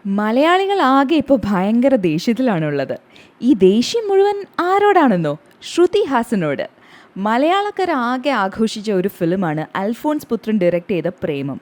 മലയാളികൾ ആകെ ഇപ്പോൾ ഭയങ്കര ദേഷ്യത്തിലാണുള്ളത്. ഈ ദേഷ്യം മുഴുവൻ ആരോടാണെന്നോ? ശ്രുതി ഹാസനോട്. മലയാളക്കാരാകെ ആഘോഷിച്ച ഒരു ഫിലിമാണ് അൽഫോൺസ് പുത്രൻ ഡയറക്റ്റ് ചെയ്ത പ്രേമം.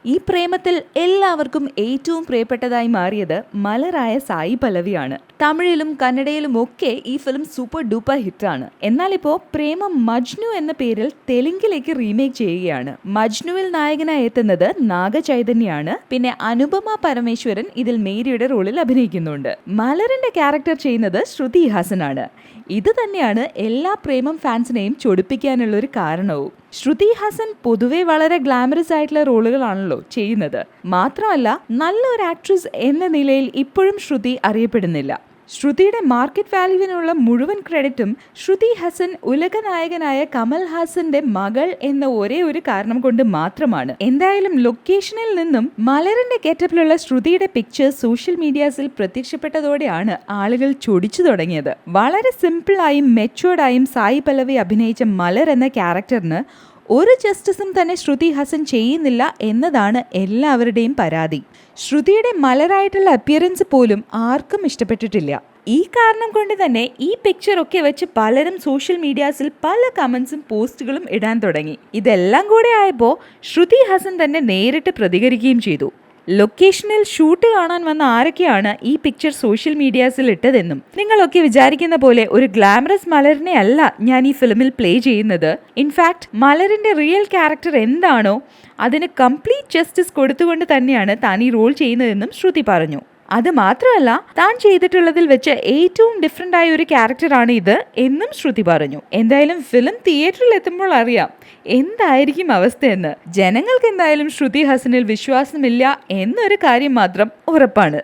ഈ പ്രേമത്തിൽ എല്ലാവർക്കും ഏറ്റവും പ്രിയപ്പെട്ടതായി മാറിയത് മലരായ സായി പല്ലവിയാണ്. തമിഴിലും കന്നഡയിലും ഒക്കെ ഈ ഫിലിം സൂപ്പർ ഡൂപ്പർ ഹിറ്റാണ്. എന്നാൽ ഇപ്പോൾ പ്രേമം മജ്നു എന്ന പേരിൽ തെലുങ്കിലേക്ക് റീമേക്ക് ചെയ്യുകയാണ്. മജ്നുവിൽ നായകനായി എത്തുന്നത് നാഗചൈതന്യാണ്. പിന്നെ അനുപമ പരമേശ്വരൻ ഇതിൽ മേരിയുടെ റോളിൽ അഭിനയിക്കുന്നുണ്ട്. മലറിന്റെ ക്യാരക്ടർ ചെയ്യുന്നത് ശ്രുതി ഹാസനാണ്. ഇത് തന്നെയാണ് എല്ലാ പ്രേമം ഫാൻസിനെയും ചൊടിപ്പിക്കാനുള്ള ഒരു കാരണവും. ശ്രുതി ഹാസൻ പൊതുവെ വളരെ ഗ്ലാമറസ് ആയിട്ടുള്ള റോളുകളാണല്ലോ ചെയ്യുന്നത്. മാത്രമല്ല നല്ലൊരു ആക്ട്രസ് എന്ന നിലയിൽ ഇപ്പോഴും ശ്രുതി അറിയപ്പെടുന്നില്ല. ശ്രുതിയുടെ മാർക്കറ്റ് വാല്യൂവിനുള്ള മുഴുവൻ ക്രെഡിറ്റും ശ്രുതി ഹാസൻ ഉലക നായകനായ കമൽ ഹാസന്റെ മകൾ എന്ന ഒരേ ഒരു കാരണം കൊണ്ട് മാത്രമാണ്. എന്തായാലും ലൊക്കേഷനിൽ നിന്നും മലറിന്റെ ഗെറ്റപ്പിലുള്ള ശ്രുതിയുടെ പിക്ചേഴ്സ് സോഷ്യൽ മീഡിയാസിൽ പ്രത്യക്ഷപ്പെട്ടതോടെയാണ് ആളുകൾ ചൊടിച്ചു തുടങ്ങിയത്. വളരെ സിമ്പിളായും മെച്ചുവേർഡായും സായി പല്ലവി അഭിനയിച്ച മലർ എന്ന ക്യാരക്ടറിന് ഒരു ജസ്റ്റിസും തന്നെ ശ്രുതി ഹാസൻ ചെയ്യുന്നില്ല എന്നതാണ് എല്ലാവരുടെയും പരാതി. ശ്രുതിയുടെ മലരായിട്ടുള്ള അപ്പിയറൻസ് പോലും ആർക്കും ഇഷ്ടപ്പെട്ടിട്ടില്ല. ഈ കാരണം കൊണ്ട് തന്നെ ഈ പിക്ചർ ഒക്കെ വെച്ച് പലരും സോഷ്യൽ മീഡിയാസിൽ പല കമന്റ്സും പോസ്റ്റുകളും ഇടാൻ തുടങ്ങി. ഇതെല്ലാം കൂടെ ആയപ്പോൾ ശ്രുതി ഹാസൻ തന്നെ നേരിട്ട് പ്രതികരിക്കുകയും ചെയ്തു. ലൊക്കേഷനിൽ ഷൂട്ട് കാണാൻ വന്ന ആരൊക്കെയാണ് ഈ പിക്ചർ സോഷ്യൽ മീഡിയാസിൽ ഇട്ടതെന്നും നിങ്ങളൊക്കെ വിചാരിക്കുന്ന പോലെ ഒരു ഗ്ലാമറസ് മലറിനെ അല്ല ഞാൻ ഈ ഫിലിമിൽ പ്ലേ ചെയ്യുന്നത്. ഇൻഫാക്ട് മലറിന്റെ റിയൽ ക്യാരക്ടർ എന്താണോ അതിന് കംപ്ലീറ്റ് ജസ്റ്റിസ് കൊടുത്തുകൊണ്ട് തന്നെയാണ് താൻ ഈ റോൾ ചെയ്യുന്നതെന്നും ശ്രുതി പറഞ്ഞു. അത് മാത്രമല്ല താൻ ചെയ്തിട്ടുള്ളതിൽ വെച്ച് ഏറ്റവും ഡിഫറെൻ്റ് ആയ ഒരു ക്യാരക്ടറാണ് ഇത് എന്നും ശ്രുതി പറഞ്ഞു. എന്തായാലും ഫിലിം തിയേറ്ററിൽ എത്തുമ്പോൾ അറിയാം എന്തായിരിക്കും അവസ്ഥയെന്ന്. ജനങ്ങൾക്ക് എന്തായാലും ശ്രുതി ഹാസനിൽ വിശ്വാസമില്ല എന്നൊരു കാര്യം മാത്രം ഉറപ്പാണ്.